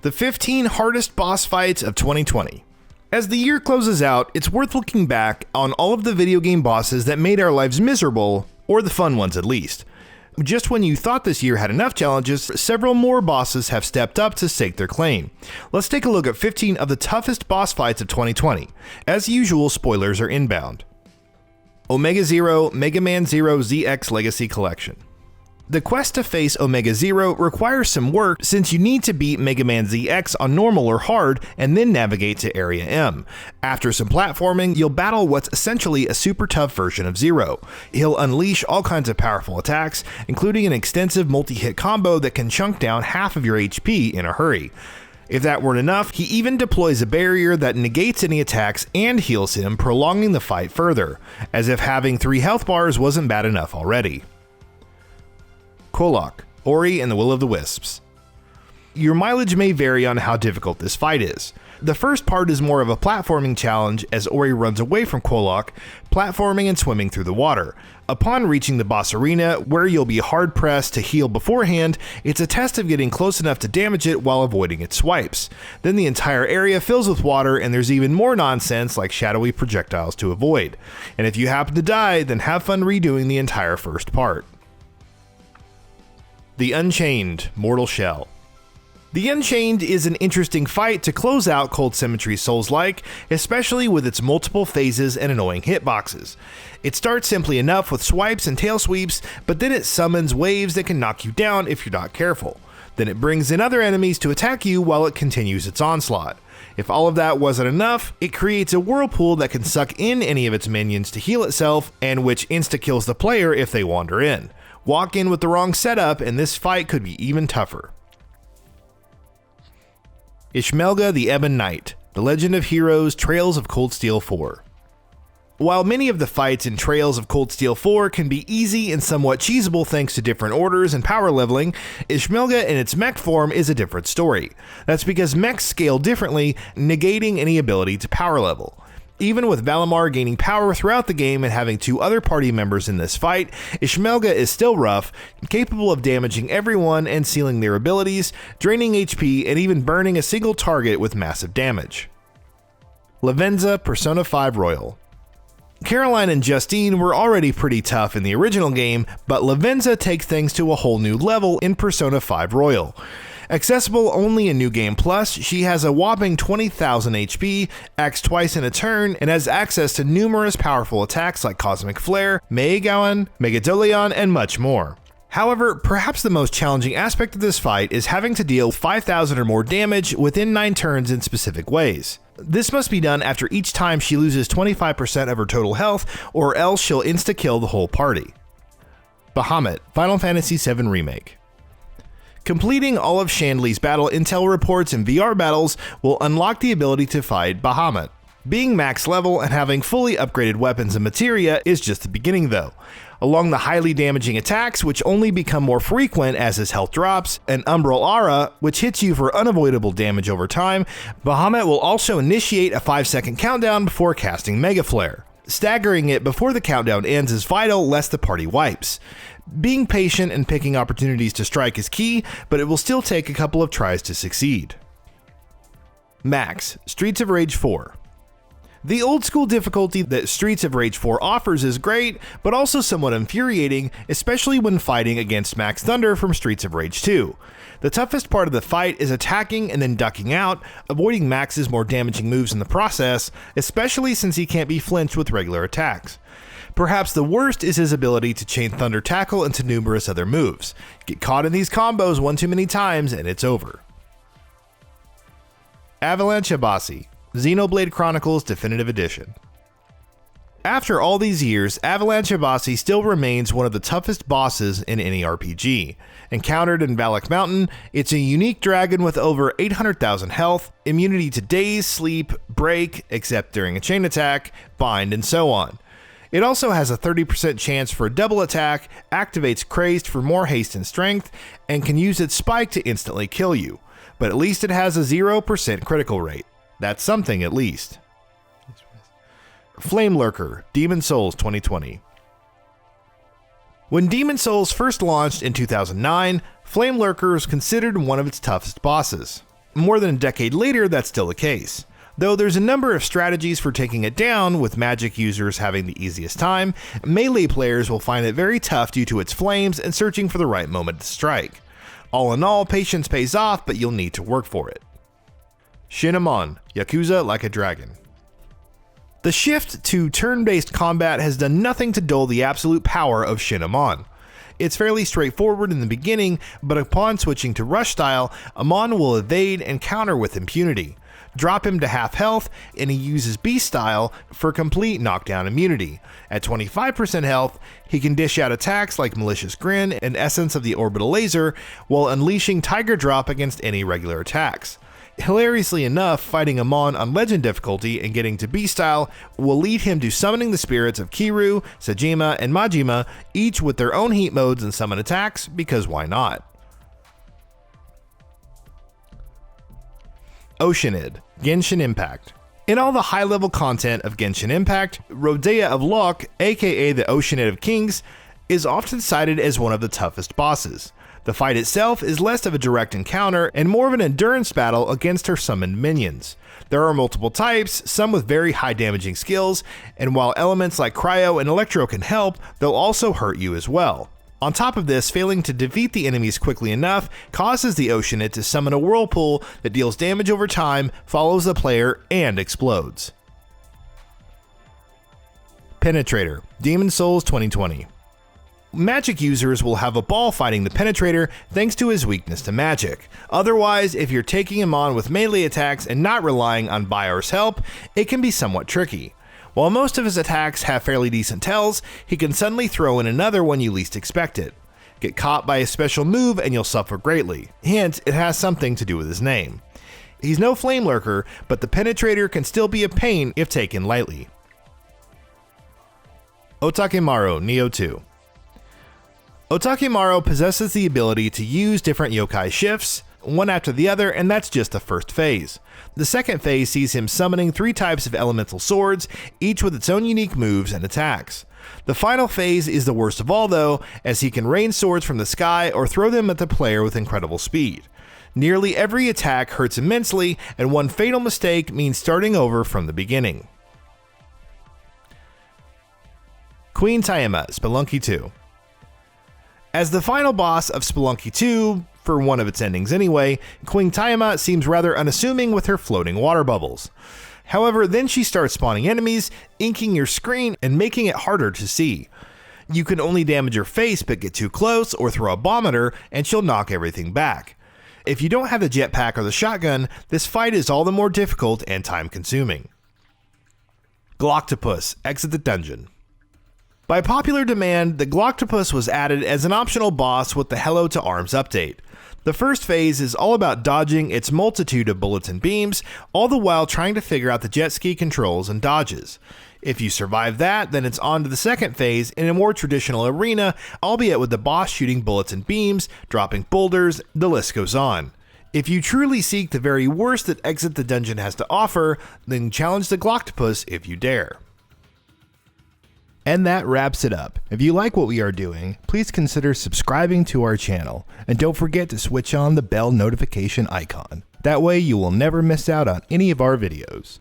The 15 hardest boss fights of 2020. As the year closes out, it's worth looking back on all of the video game bosses that made our lives miserable, or the fun ones at least. Just when you thought this year had enough challenges, several more bosses have stepped up to stake their claim. Let's take a look at 15 of the toughest boss fights of 2020. As usual, spoilers are inbound. Omega Zero Mega Man Zero ZX Legacy Collection. The quest to face Omega Zero requires some work since you need to beat Mega Man ZX on normal or hard and then navigate to Area M. After some platforming, you'll battle what's essentially a super tough version of Zero. He'll unleash all kinds of powerful attacks, including an extensive multi-hit combo that can chunk down half of your HP in a hurry. If that weren't enough, he even deploys a barrier that negates any attacks and heals him, prolonging the fight further, as if having 3 health bars wasn't bad enough already. Kolok, Ori and the Will of the Wisps. Your mileage may vary on how difficult this fight is. The first part is more of a platforming challenge as Ori runs away from Kolok, platforming and swimming through the water. Upon reaching the boss arena, where you'll be hard pressed to heal beforehand, it's a test of getting close enough to damage it while avoiding its swipes. Then the entire area fills with water and there's even more nonsense like shadowy projectiles to avoid. And if you happen to die, then have fun redoing the entire first part. The Unchained Mortal Shell. The Unchained is an interesting fight to close out Cold Symmetry Souls-like, especially with its multiple phases and annoying hitboxes. It starts simply enough with swipes and tail sweeps, but then it summons waves that can knock you down if you're not careful. Then it brings in other enemies to attack you while it continues its onslaught. If all of that wasn't enough, it creates a whirlpool that can suck in any of its minions to heal itself, and which insta-kills the player if they wander in. Walk in with the wrong setup and this fight could be even tougher. ISHMELGA the Ebon Knight, The Legend of Heroes Trails of Cold Steel 4. While many of the fights in Trails of Cold Steel 4 can be easy and somewhat cheesable thanks to different orders and power leveling, ISHMELGA in its mech form is a different story. That's because mechs scale differently, negating any ability to power level. Even with Valimar gaining power throughout the game and having 2 other party members in this fight, ISHMELGA is still rough, capable of damaging everyone and sealing their abilities, draining HP, and even burning a single target with massive damage. LAVENZA Persona 5 Royal. Caroline and Justine were already pretty tough in the original game, but LAVENZA takes things to a whole new level in Persona 5 Royal. Accessible only in New Game Plus, she has a whopping 20,000 HP, acts twice in a turn, and has access to numerous powerful attacks like Cosmic Flare, Maegaon, Megadoleon, and much more. However, perhaps the most challenging aspect of this fight is having to deal 5,000 or more damage within 9 turns in specific ways. This must be done after each time she loses 25% of her total health, or else she'll insta-kill the whole party. Bahamut, Final Fantasy VII Remake. Completing all of Chandley's battle intel reports and VR battles will unlock the ability to fight Bahamut. Being max level and having fully upgraded weapons and materia is just the beginning though. Along the highly damaging attacks, which only become more frequent as his health drops, and Umbral Aura, which hits you for unavoidable damage over time, Bahamut will also initiate a 5-second countdown before casting Mega Flare. Staggering it before the countdown ends is vital lest the party wipes. Being patient and picking opportunities to strike is key, but it will still take a couple of tries to succeed. Max, Streets of Rage 4. The old school difficulty that Streets of Rage 4 offers is great, but also somewhat infuriating, especially when fighting against Max Thunder from Streets of Rage 2. The toughest part of the fight is attacking and then ducking out, avoiding Max's more damaging moves in the process, especially since he can't be flinched with regular attacks. Perhaps the worst is his ability to chain Thunder Tackle into numerous other moves. Get caught in these combos one too many times and it's over. AVALANCHE ABAASY, XENOBLADE Chronicles Definitive Edition. After all these years, AVALANCHE ABAASY still remains one of the toughest bosses in any RPG. Encountered in Valak Mountain, it's a unique dragon with over 800,000 health, immunity to daze, sleep, break, except during a chain attack, bind, and so on. It also has a 30% chance for a double attack, activates Crazed for more haste and strength, and can use its spike to instantly kill you. But at least it has a 0% critical rate. That's something at least. Flame Lurker, Demon Souls 2020. When Demon Souls first launched in 2009, Flame Lurker was considered one of its toughest bosses. More than a decade later, that's still the case. Though there's a number of strategies for taking it down, with magic users having the easiest time, melee players will find it very tough due to its flames and searching for the right moment to strike. All in all, patience pays off, but you'll need to work for it. SHINEMON, Yakuza like a dragon. The shift to turn-based combat has done nothing to dull the absolute power of SHINEMON. It's fairly straightforward in the beginning, but upon switching to rush style, Amon will evade and counter with impunity. Drop him to half health, and he uses beast style for complete knockdown immunity. At 25% health, he can dish out attacks like Malicious Grin and Essence of the Orbital Laser, while unleashing Tiger Drop against any regular attacks. Hilariously enough, fighting Amon on Legend difficulty and getting to beast style will lead him to summoning the spirits of Kiryu, Sejima, and Majima, each with their own heat modes and summon attacks, because why not? OCEANED, Genshin Impact. In all the high-level content of Genshin Impact, Rodea of Lok, aka the OCEANED of Kings, is often cited as one of the toughest bosses. The fight itself is less of a direct encounter and more of an endurance battle against her summoned minions. There are multiple types, some with very high damaging skills, and while elements like Cryo and Electro can help, they'll also hurt you as well. On top of this, failing to defeat the enemies quickly enough causes the OCEANED to summon a whirlpool that deals damage over time, follows the player, and explodes. Penetrator, Demon Souls 2020. Magic users will have a ball fighting the Penetrator thanks to his weakness to magic. Otherwise, if you're taking him on with melee attacks and not relying on Bior's help, it can be somewhat tricky. While most of his attacks have fairly decent tells, he can suddenly throw in another when you least expect it. Get caught by a special move and you'll suffer greatly. Hint, it has something to do with his name. He's no flame lurker, but the Penetrator can still be a pain if taken lightly. Otakemaru, Neo 2. Otakemaru possesses the ability to use different yokai shifts, one after the other, and that's just the first phase. The second phase sees him summoning 3 types of elemental swords, each with its own unique moves and attacks. The final phase is the worst of all though, as he can rain swords from the sky or throw them at the player with incredible speed. Nearly every attack hurts immensely, and one fatal mistake means starting over from the beginning. Queen TIAMAT, Spelunky 2. As the final boss of Spelunky 2, for one of its endings anyway, Queen TIAMAT seems rather unassuming with her floating water bubbles. However, then she starts spawning enemies, inking your screen and making it harder to see. You can only damage her face but get too close or throw a bomb at her and she'll knock everything back. If you don't have the jetpack or the shotgun, this fight is all the more difficult and time consuming. GLOCKTOPUS, Exit the Dungeon. By popular demand, the GLOCKTOPUS was added as an optional boss with the Hello to Arms update. The first phase is all about dodging its multitude of bullets and beams, all the while trying to figure out the jet ski controls and dodges. If you survive that, then it's on to the second phase in a more traditional arena, albeit with the boss shooting bullets and beams, dropping boulders, the list goes on. If you truly seek the very worst that Exit the Dungeon has to offer, then challenge the GLOCKTOPUS if you dare. And that wraps it up. If you like what we are doing, please consider subscribing to our channel, and don't forget to switch on the bell notification icon. That way you will never miss out on any of our videos.